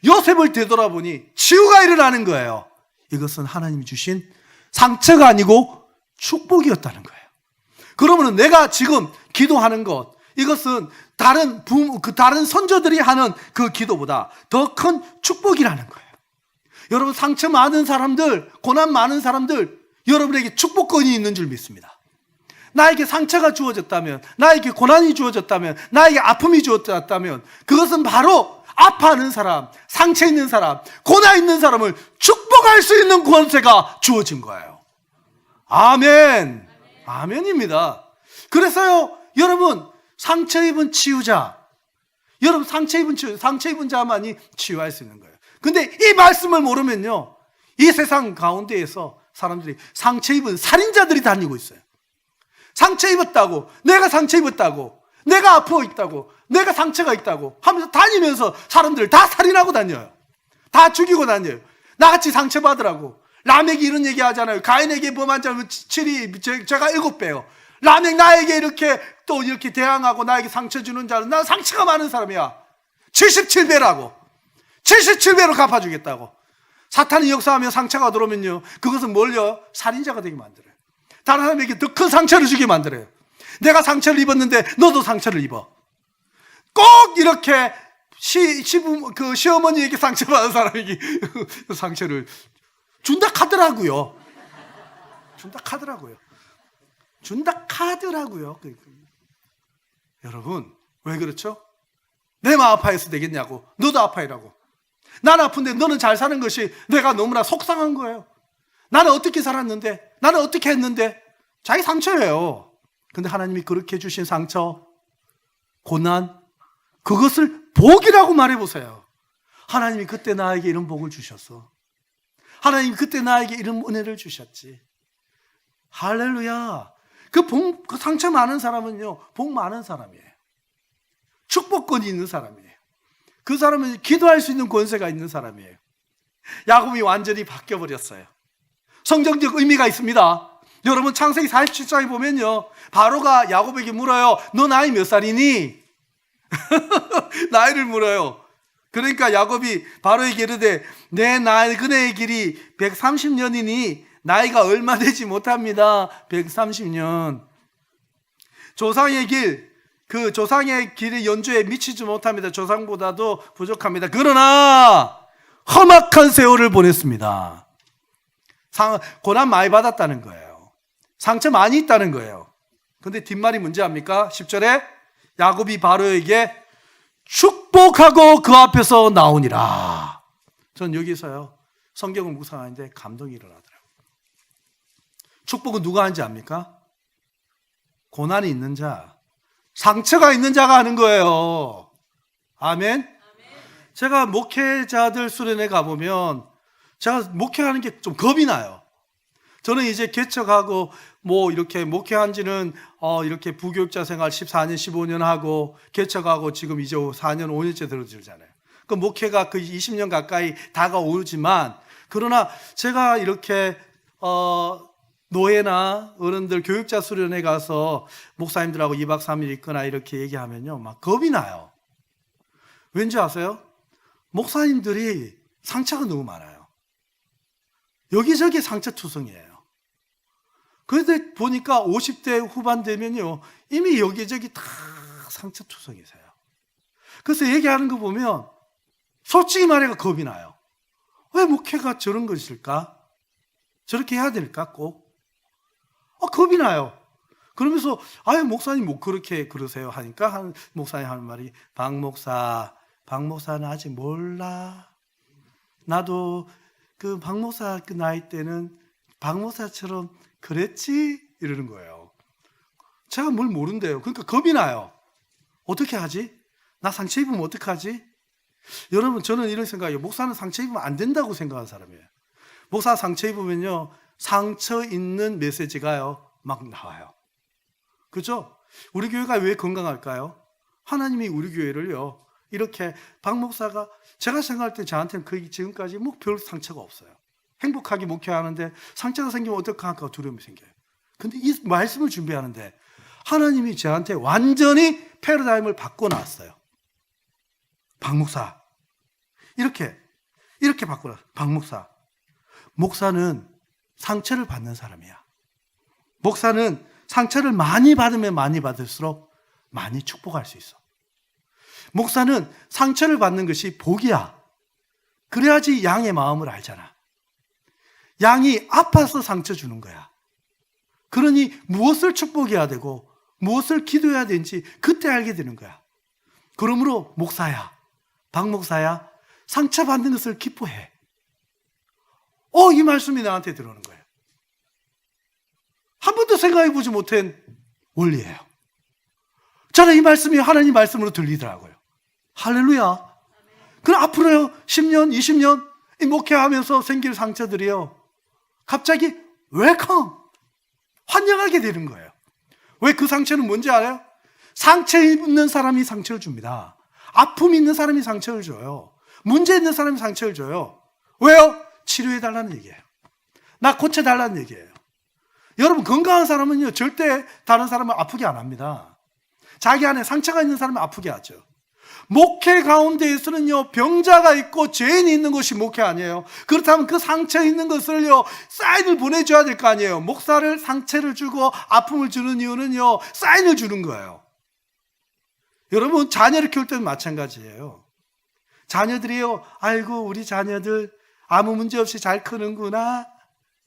요셉을 되돌아보니 치유가 일어나는 거예요. 이것은 하나님이 주신 상처가 아니고 축복이었다는 거예요. 그러면 내가 지금 기도하는 것, 이것은 다른 선조들이 하는 그 기도보다 더 큰 축복이라는 거예요. 여러분, 상처 많은 사람들, 고난 많은 사람들, 여러분에게 축복권이 있는 줄 믿습니다. 나에게 상처가 주어졌다면, 나에게 고난이 주어졌다면, 나에게 아픔이 주어졌다면, 그것은 바로 아파하는 사람, 상처 있는 사람, 고난 있는 사람을 축복할 수 있는 권세가 주어진 거예요. 아멘. 아멘입니다. 그래서요, 여러분, 상처 입은 치유자, 여러분, 상처 입은 자만이 치유할 수 있는 거예요. 근데 이 말씀을 모르면요, 이 세상 가운데에서 사람들이 상처 입은 살인자들이 다니고 있어요. 상처 입었다고, 내가 상처 입었다고, 내가 아프고 있다고, 내가 상처가 있다고 하면서 다니면서 사람들을 다 살인하고 다녀요. 다 죽이고 다녀요. 나같이 상처받으라고. 라멕이 이런 얘기 하잖아요. 가인에게 범한 자는 7이 제가 7배요. 라멕 나에게 이렇게 또 이렇게 대항하고 나에게 상처 주는 자는 난 상처가 많은 사람이야. 77배라고. 77배로 갚아주겠다고. 사탄이 역사하며 상처가 들어오면요, 그것은 뭘요? 살인자가 되게 만들어요. 다른 사람에게 더 큰 상처를 주게 만들어요. 내가 상처를 입었는데 너도 상처를 입어. 꼭 이렇게 시어머니에게 상처받은 사람에게 상처를 준다 카더라고요. 여러분, 왜 그렇죠? 내만 아파해서 되겠냐고. 너도 아파해라고. 난 아픈데 너는 잘 사는 것이 내가 너무나 속상한 거예요. 나는 어떻게 살았는데, 나는 어떻게 했는데. 자기 상처예요. 근데 하나님이 그렇게 주신 상처, 고난, 그것을 복이라고 말해보세요. 하나님이 그때 나에게 이런 복을 주셨어. 하나님이 그때 나에게 이런 은혜를 주셨지. 할렐루야. 그 상처 많은 사람은요, 복 많은 사람이에요. 축복권이 있는 사람이에요. 그 사람은 기도할 수 있는 권세가 있는 사람이에요. 야곱이 완전히 바뀌어버렸어요. 성경적 의미가 있습니다. 여러분, 창세기 47장에 보면요, 바로가 야곱에게 물어요. 너 나이 몇 살이니? 나이를 물어요. 그러니까 야곱이 바로에게 이르되 내 나이 그네의 길이 130년이니 나이가 얼마 되지 못합니다. 130년. 조상의 길, 그 조상의 길의 연주에 미치지 못합니다. 조상보다도 부족합니다. 그러나 험악한 세월을 보냈습니다. 고난 많이 받았다는 거예요. 상처 많이 있다는 거예요. 근데 뒷말이 뭔지 압니까? 10절에 야곱이 바로에게 축복하고 그 앞에서 나오니라. 전 여기서요, 성경을 묵상하는데 감동이 일어나더라고요. 축복은 누가 하는지 압니까? 고난이 있는 자, 상처가 있는 자가 하는 거예요. 아멘? 제가 목회자들 수련회 가보면 제가 목회하는 게 좀 겁이 나요. 저는 이제 개척하고 뭐 이렇게 목회한 지는 이렇게 부교육자 생활 14년, 15년 하고 개척하고 지금 이제 4년, 5년째 들어들잖아요. 그 목회가 그 20년 가까이 다가오지만, 그러나 제가 이렇게 노예나 어른들 교육자 수련회 가서 목사님들하고 2박 3일 있거나 이렇게 얘기하면요, 막 겁이 나요. 왠지 아세요? 목사님들이 상처가 너무 많아요. 여기저기 상처투성이에요. 그런데 보니까 50대 후반 되면요, 이미 여기저기 다 상처투성이세요. 그래서 얘기하는 거 보면 솔직히 말해 겁이 나요. 왜 목회가 저런 것일까? 저렇게 해야 될까 꼭? 겁이 나요. 그러면서 아유 목사님 뭐 그렇게 그러세요 하니까 한 목사님 하는 말이 박 목사는 아직 몰라. 나도 그 박 목사 그 나이 때는 박 목사처럼 그랬지 이러는 거예요. 제가 뭘 모른대요. 그러니까 겁이 나요. 어떻게 하지? 나 상처 입으면 어떡하지? 여러분 저는 이런 생각이에요. 목사는 상처 입으면 안 된다고 생각하는 사람이에요. 목사 상처 입으면요, 상처 있는 메시지가요 막 나와요. 그죠? 우리 교회가 왜 건강할까요? 하나님이 우리 교회를요 이렇게 박 목사가 제가 생각할 때 저한테는 그 지금까지 뭐 별 상처가 없어요. 행복하게 목회하는데 상처가 생기면 어떡할까 할까 두려움이 생겨요. 근데 이 말씀을 준비하는데 하나님이 저한테 완전히 패러다임을 바꿔놨어요. 박 목사 이렇게 바꿔놨어요. 박 목사, 목사는 상처를 받는 사람이야. 목사는 상처를 많이 받으면 많이 받을수록 많이 축복할 수 있어. 목사는 상처를 받는 것이 복이야. 그래야지 양의 마음을 알잖아. 양이 아파서 상처 주는 거야. 그러니 무엇을 축복해야 되고 무엇을 기도해야 되는지 그때 알게 되는 거야. 그러므로 목사야, 박 목사야, 상처받는 것을 기뻐해. 이 말씀이 나한테 들어오는 거예요. 한 번도 생각해 보지 못한 원리예요. 저는 이 말씀이 하나님 말씀으로 들리더라고요. 할렐루야. 그럼 앞으로요 10년, 20년 이 목회하면서 생길 상처들이요 갑자기 웰컴, 환영하게 되는 거예요. 왜 그 상처는 뭔지 알아요? 상처 있는 사람이 상처를 줍니다. 아픔이 있는 사람이 상처를 줘요. 문제 있는 사람이 상처를 줘요. 왜요? 치료해달라는 얘기예요. 나 고쳐달라는 얘기예요. 여러분 건강한 사람은요 절대 다른 사람을 아프게 안 합니다. 자기 안에 상처가 있는 사람을 아프게 하죠. 목회 가운데에서는요 병자가 있고 죄인이 있는 것이 목회 아니에요. 그렇다면 그 상처 있는 것을요 사인을 보내줘야 될 거 아니에요. 목사를 상처를 주고 아픔을 주는 이유는요 사인을 주는 거예요. 여러분 자녀를 키울 때는 마찬가지예요. 자녀들이요 아이고 우리 자녀들 아무 문제 없이 잘 크는구나,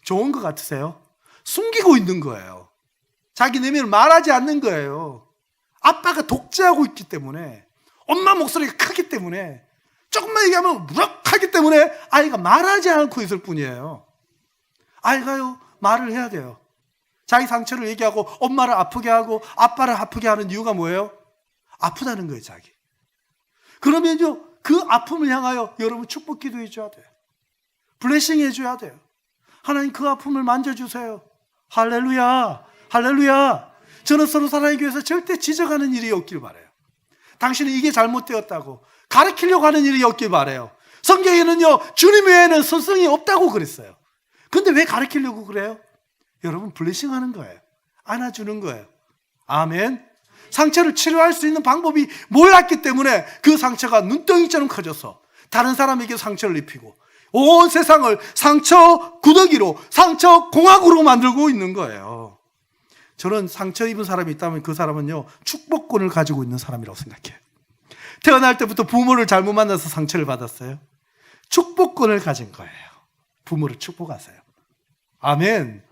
좋은 것 같으세요? 숨기고 있는 거예요. 자기 내면을 말하지 않는 거예요. 아빠가 독재하고 있기 때문에, 엄마 목소리가 크기 때문에, 조금만 얘기하면 무력하기 때문에 아이가 말하지 않고 있을 뿐이에요. 아이가요 말을 해야 돼요. 자기 상처를 얘기하고 엄마를 아프게 하고 아빠를 아프게 하는 이유가 뭐예요? 아프다는 거예요. 자기. 그러면요 그 아픔을 향하여 여러분 축복 기도해 줘야 돼요. 블레싱 해줘야 돼요. 하나님 그 아픔을 만져주세요. 할렐루야, 할렐루야. 저는 서로 사랑의 교회에서 절대 지적하는 일이 없길 바라요. 당신은 이게 잘못되었다고 가르치려고 하는 일이 없길 바라요. 성경에는요 주님 외에는 스승이 없다고 그랬어요. 근데 왜 가르치려고 그래요? 여러분 블레싱 하는 거예요. 안아주는 거예요. 아멘. 상처를 치료할 수 있는 방법이 몰랐기 때문에 그 상처가 눈덩이처럼 커져서 다른 사람에게 상처를 입히고 온 세상을 상처 구더기로, 상처 공학으로 만들고 있는 거예요. 저는 상처 입은 사람이 있다면 그 사람은요 축복권을 가지고 있는 사람이라고 생각해요. 태어날 때부터 부모를 잘못 만나서 상처를 받았어요. 축복권을 가진 거예요. 부모를 축복하세요. 아멘.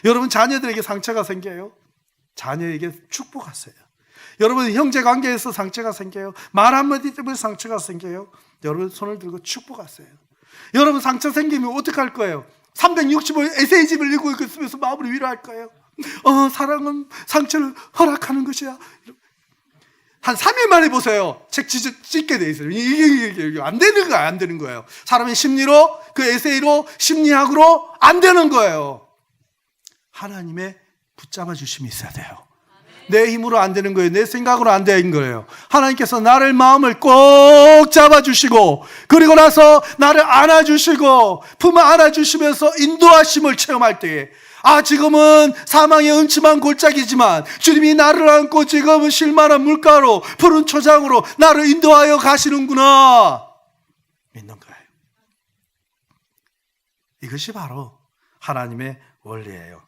여러분 자녀들에게 상처가 생겨요. 자녀에게 축복하세요. 여러분 형제 관계에서 상처가 생겨요. 말 한마디 때문에 상처가 생겨요. 여러분 손을 들고 축복하세요. 여러분 상처 생기면 어떡할 거예요? 365일 에세이집을 읽고 있으면서 마음을 위로할 거예요. 사랑은 상처를 허락하는 것이야. 한 3일 만에 보세요. 책 찍게 돼 있어요. 이게 안 되는 거야, 안 되는 거예요. 사람의 심리로, 그 에세이로, 심리학으로 안 되는 거예요. 하나님의 붙잡아 주심이 있어야 돼요. 내 힘으로 안 되는 거예요. 내 생각으로 안 되는 거예요. 하나님께서 나를 마음을 꼭 잡아주시고 그리고 나서 나를 안아주시고 품에 안아주시면서 인도하심을 체험할 때에 지금은 사망의 음침한 골짜기지만 주님이 나를 안고 지금은 쉴만한 물가로 푸른 초장으로 나를 인도하여 가시는구나 믿는 거예요. 이것이 바로 하나님의 원리예요.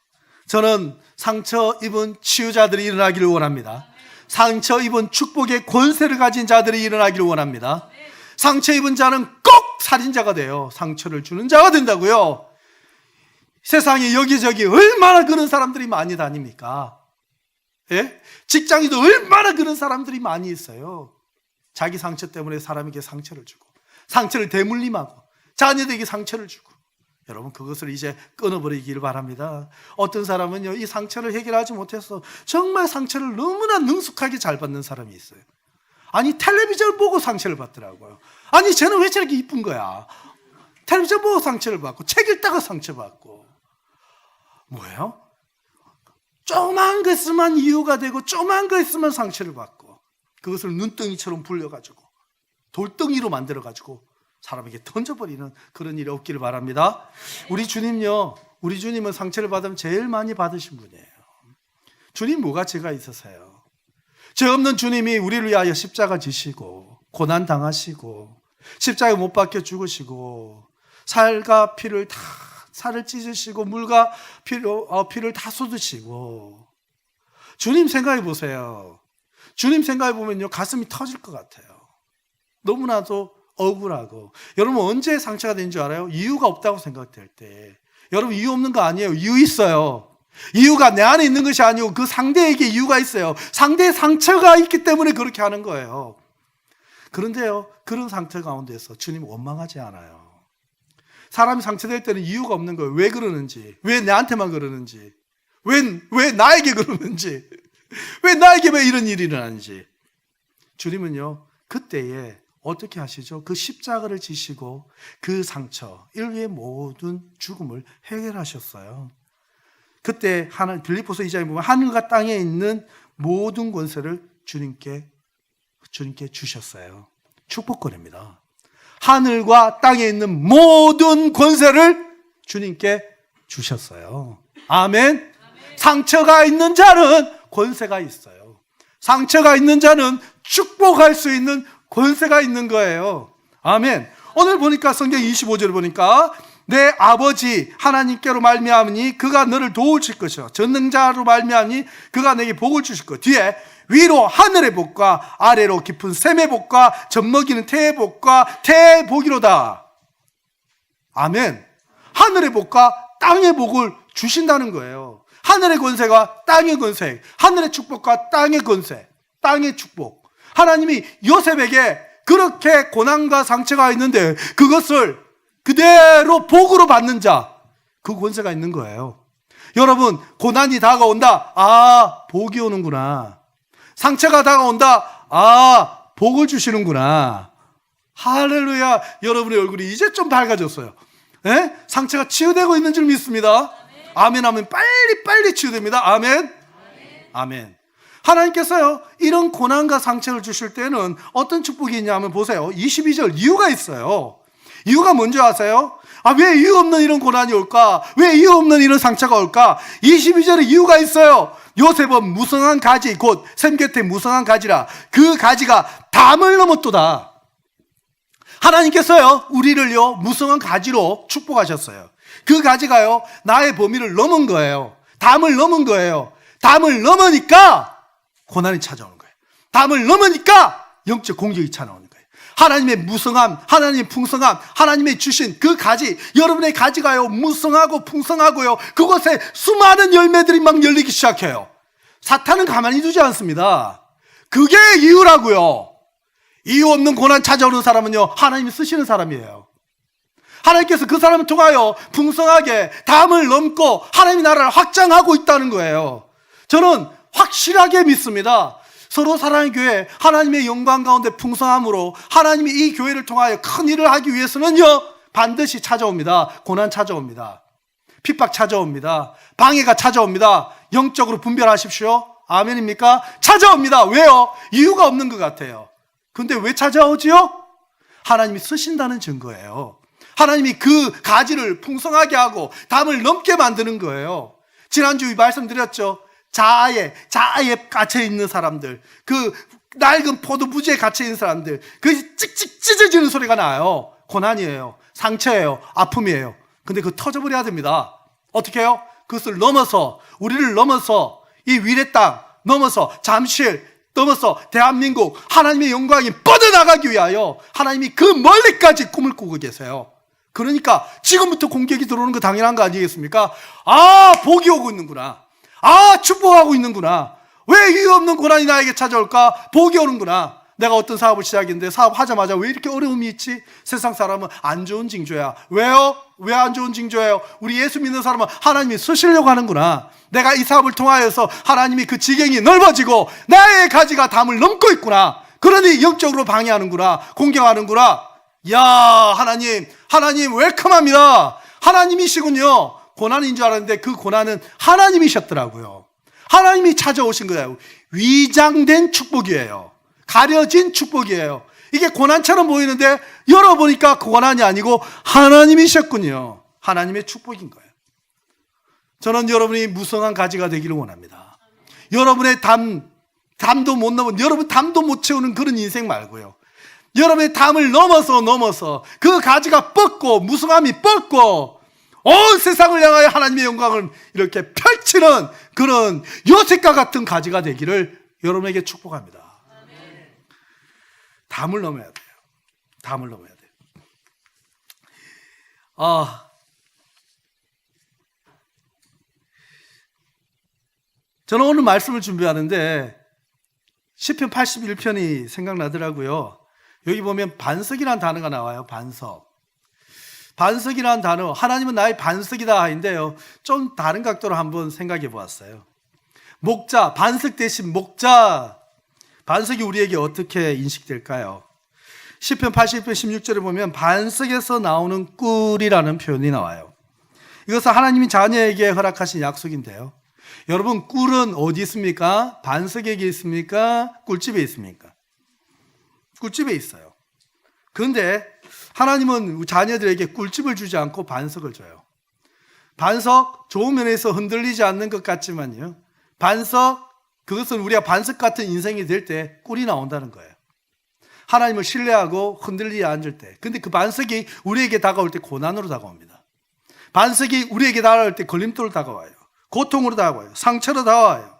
저는 상처 입은 치유자들이 일어나기를 원합니다. 상처 입은 축복의 권세를 가진 자들이 일어나기를 원합니다. 상처 입은 자는 꼭 살인자가 돼요. 상처를 주는 자가 된다고요. 세상에 여기저기 얼마나 그런 사람들이 많이 다닙니까? 예? 직장에도 얼마나 그런 사람들이 많이 있어요. 자기 상처 때문에 사람에게 상처를 주고 상처를 대물림하고 자녀들에게 상처를 주고. 여러분 그것을 이제 끊어버리기를 바랍니다. 어떤 사람은요 이 상처를 해결하지 못해서 정말 상처를 너무나 능숙하게 잘 받는 사람이 있어요. 아니 텔레비전 보고 상처를 받더라고요. 아니 쟤는 왜 저렇게 이쁜 거야? 텔레비전 보고 상처를 받고 책 읽다가 상처받고. 뭐예요? 조그만 거 있으면 이유가 되고 조그만 거 있으면 상처를 받고 그것을 눈덩이처럼 불려가지고 돌덩이로 만들어가지고 사람에게 던져버리는 그런 일이 없기를 바랍니다. 우리 주님은 상처를 받으면 제일 많이 받으신 분이에요. 주님 뭐가 죄가 있으세요? 죄 없는 주님이 우리를 위하여 십자가 지시고 고난 당하시고 십자가에 못 박혀 죽으시고 살과 피를 찢으시고 물과 피를 다 쏟으시고. 주님 생각해 보세요. 주님 생각해 보면요 가슴이 터질 것 같아요. 너무나도 억울하고. 여러분 언제 상처가 된 줄 알아요? 이유가 없다고 생각될 때. 여러분 이유 없는 거 아니에요. 이유 있어요. 이유가 내 안에 있는 것이 아니고 그 상대에게 이유가 있어요. 상대의 상처가 있기 때문에 그렇게 하는 거예요. 그런데요 그런 상처 가운데서 주님은 원망하지 않아요. 사람이 상처될 때는 이유가 없는 거예요. 왜 그러는지, 왜 나한테만 그러는지, 왜 나에게 그러는지, 왜 나에게 왜 이런 일이 일어나는지. 주님은요 그때에 어떻게 하시죠? 그 십자가를 지시고 그 상처, 인류의 모든 죽음을 해결하셨어요. 그때 빌립보서 2장에 보면 하늘과 땅에 있는 모든 권세를 주님께 주셨어요. 축복권입니다. 하늘과 땅에 있는 모든 권세를 주님께 주셨어요. 아멘. 상처가 있는 자는 권세가 있어요. 상처가 있는 자는 축복할 수 있는 권세가 있는 거예요. 아멘. 오늘 보니까 성경 25절을 보니까 내 아버지 하나님께로 말미암으니 그가 너를 도우실 것이요 전능자로 말미암으니 그가 내게 복을 주실 것. 뒤에 위로 하늘의 복과 아래로 깊은 샘의 복과 젖먹이는 태의 복과 태의 복이로다. 아멘. 하늘의 복과 땅의 복을 주신다는 거예요. 하늘의 권세가 땅의 권세, 하늘의 축복과 땅의 권세, 땅의 축복. 하나님이 요셉에게 그렇게 고난과 상처가 있는데 그것을 그대로 복으로 받는 자, 그 권세가 있는 거예요. 여러분 고난이 다가온다. 복이 오는구나. 상처가 다가온다. 복을 주시는구나. 할렐루야. 여러분의 얼굴이 이제 좀 밝아졌어요. 네? 상처가 치유되고 있는 줄 믿습니다. 아멘. 아멘. 빨리 치유됩니다. 아멘. 아멘. 하나님께서요 이런 고난과 상처를 주실 때는 어떤 축복이 있냐면 보세요. 22절 이유가 있어요. 이유가 뭔지 아세요? 왜 이유 없는 이런 고난이 올까? 왜 이유 없는 이런 상처가 올까? 22절에 이유가 있어요. 요셉은 무성한 가지 곧 샘 곁에 무성한 가지라 그 가지가 담을 넘었도다. 하나님께서요 우리를요 무성한 가지로 축복하셨어요. 그 가지가요 나의 범위를 넘은 거예요. 담을 넘은 거예요. 담을 넘으니까 고난이 찾아오는 거예요. 담을 넘으니까 영적 공격이 찾아오는 거예요. 하나님의 무성함, 하나님의 풍성함, 하나님의 주신 그 가지, 여러분의 가지가요 무성하고 풍성하고요 그곳에 수많은 열매들이 막 열리기 시작해요. 사탄은 가만히 두지 않습니다. 그게 이유라고요. 이유 없는 고난 찾아오는 사람은요 하나님이 쓰시는 사람이에요. 하나님께서 그 사람을 통하여 풍성하게 담을 넘고 하나님의 나라를 확장하고 있다는 거예요. 저는 확실하게 믿습니다. 서로 사랑의 교회, 하나님의 영광 가운데 풍성함으로 하나님이 이 교회를 통하여 큰 일을 하기 위해서는요 반드시 찾아옵니다. 고난 찾아옵니다. 핍박 찾아옵니다. 방해가 찾아옵니다. 영적으로 분별하십시오. 아멘입니까? 찾아옵니다. 왜요? 이유가 없는 것 같아요. 근데 왜 찾아오지요? 하나님이 쓰신다는 증거예요. 하나님이 그 가지를 풍성하게 하고 담을 넘게 만드는 거예요. 지난주에 말씀드렸죠. 자아에 갇혀 있는 사람들, 그 낡은 포도 무지에 갇혀 있는 사람들, 그 찍찍 찢어지는 소리가 나요. 고난이에요. 상처예요. 아픔이에요. 근데 그거 터져버려야 됩니다. 어떻게 해요? 그것을 넘어서, 우리를 넘어서, 이 위례 땅 넘어서, 잠실 넘어서 대한민국 하나님의 영광이 뻗어나가기 위하여 하나님이 그 멀리까지 꿈을 꾸고 계세요. 그러니까 지금부터 공격이 들어오는 거 당연한 거 아니겠습니까? 아, 복이 오고 있는구나. 아, 축복하고 있는구나. 왜 이유 없는 고난이 나에게 찾아올까? 복이 오는구나. 내가 어떤 사업을 시작했는데 사업하자마자 왜 이렇게 어려움이 있지? 세상 사람은 안 좋은 징조야. 왜요? 왜 안 좋은 징조예요? 우리 예수 믿는 사람은 하나님이 쓰시려고 하는구나. 내가 이 사업을 통하여서 하나님이 그 지경이 넓어지고 나의 가지가 담을 넘고 있구나. 그러니 영적으로 방해하는구나. 공격하는구나. 야, 하나님 웰컴합니다. 하나님이시군요. 고난인 줄 알았는데 그 고난은 하나님이셨더라고요. 하나님이 찾아오신 거예요. 위장된 축복이에요. 가려진 축복이에요. 이게 고난처럼 보이는데 열어보니까 그 고난이 아니고 하나님이셨군요. 하나님의 축복인 거예요. 저는 여러분이 무성한 가지가 되기를 원합니다. 여러분의 담도 못 넘은, 여러분 담도 못 채우는 그런 인생 말고요. 여러분의 담을 넘어서 그 가지가 뻗고 무성함이 뻗고 온 세상을 향하여 하나님의 영광을 이렇게 펼치는 그런 요셉과 같은 가지가 되기를 여러분에게 축복합니다. 담을 넘어야 돼요. 담을 넘어야 돼요. 저는 오늘 말씀을 준비하는데 시편 81편이 생각나더라고요. 여기 보면 반석이라는 단어가 나와요. 반석이라는 단어, 하나님은 나의 반석이다 하인데요, 좀 다른 각도로 한번 생각해 보았어요. 목자, 반석 대신 목자, 반석이 우리에게 어떻게 인식될까요? 시편 81편 16절에 보면 반석에서 나오는 꿀이라는 표현이 나와요. 이것은 하나님이 자녀에게 허락하신 약속인데요. 여러분, 꿀은 어디 있습니까? 반석에 있습니까? 꿀집에 있습니까? 꿀집에 있어요. 그런데 하나님은 자녀들에게 꿀집을 주지 않고 반석을 줘요. 반석, 좋은 면에서 흔들리지 않는 것 같지만요, 반석, 그것은 우리가 반석 같은 인생이 될 때 꿀이 나온다는 거예요. 하나님을 신뢰하고 흔들리지 않을 때. 근데 그 반석이 우리에게 다가올 때 고난으로 다가옵니다. 반석이 우리에게 다가올 때 걸림돌로 다가와요. 고통으로 다가와요. 상처로 다가와요.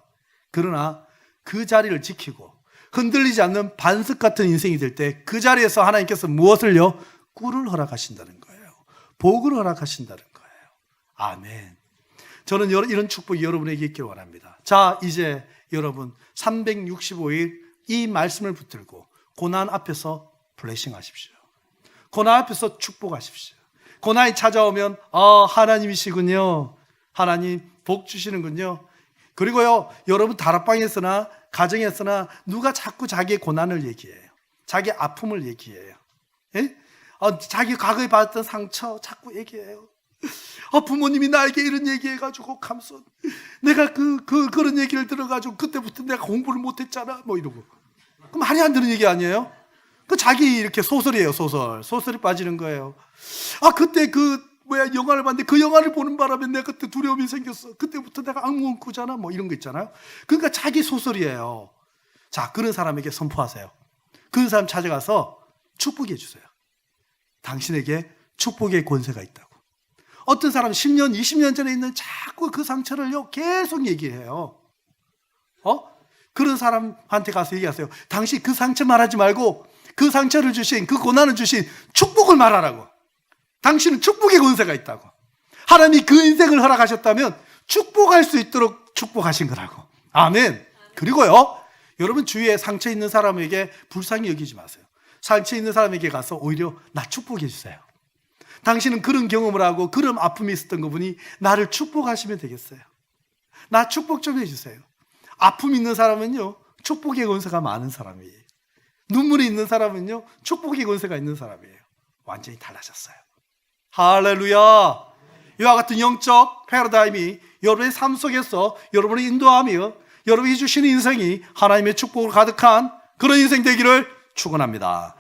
그러나 그 자리를 지키고 흔들리지 않는 반석 같은 인생이 될 때 그 자리에서 하나님께서 무엇을요? 꿀을 허락하신다는 거예요. 복을 허락하신다는 거예요. 아멘. 저는 이런 축복이 여러분에게 있기를 원합니다. 자, 이제 여러분 365일 이 말씀을 붙들고 고난 앞에서 블레싱 하십시오. 고난 앞에서 축복하십시오. 고난이 찾아오면 하나님이시군요. 하나님 복 주시는군요. 그리고요, 여러분 다락방에서나 가정에서나 누가 자꾸 자기의 고난을 얘기해요. 자기 아픔을 얘기해요. 예? 자기 과거에 받았던 상처 자꾸 얘기해요. 부모님이 나에게 이런 얘기해가지고 감소, 내가 그런 얘기를 들어가지고 그때부터 내가 공부를 못했잖아, 뭐 이러고. 그 말이 안 되는 얘기 아니에요? 그 자기 이렇게 소설이에요. 소설이 빠지는 거예요. 그때 영화를 봤는데 그 영화를 보는 바람에 내가 그때 두려움이 생겼어. 그때부터 내가 악몽 꾸잖아, 뭐 이런 거 있잖아요. 그러니까 자기 소설이에요. 자, 그런 사람에게 선포하세요. 그런 사람 찾아가서 축복해 주세요. 당신에게 축복의 권세가 있다고. 어떤 사람은 10년, 20년 전에 있는 자꾸 그 상처를요, 계속 얘기해요. 그런 사람한테 가서 얘기하세요. 당신 그 상처 말하지 말고 그 상처를 주신, 그 고난을 주신 축복을 말하라고. 당신은 축복의 권세가 있다고. 하나님이 그 인생을 허락하셨다면 축복할 수 있도록 축복하신 거라고. 아멘. 그리고요, 여러분 주위에 상처 있는 사람에게 불쌍히 여기지 마세요. 상처 있는 사람에게 가서 오히려 나 축복해 주세요. 당신은 그런 경험을 하고 그런 아픔이 있었던 것보니 나를 축복하시면 되겠어요. 나 축복 좀 해주세요. 아픔이 있는 사람은요, 축복의 권세가 많은 사람이에요. 눈물이 있는 사람은요, 축복의 권세가 있는 사람이에요. 완전히 달라졌어요. 할렐루야. 이와 같은 영적 패러다임이 여러분의 삶 속에서 여러분을 인도하며 여러분이 주시는 인생이 하나님의 축복으로 가득한 그런 인생 되기를 축원합니다.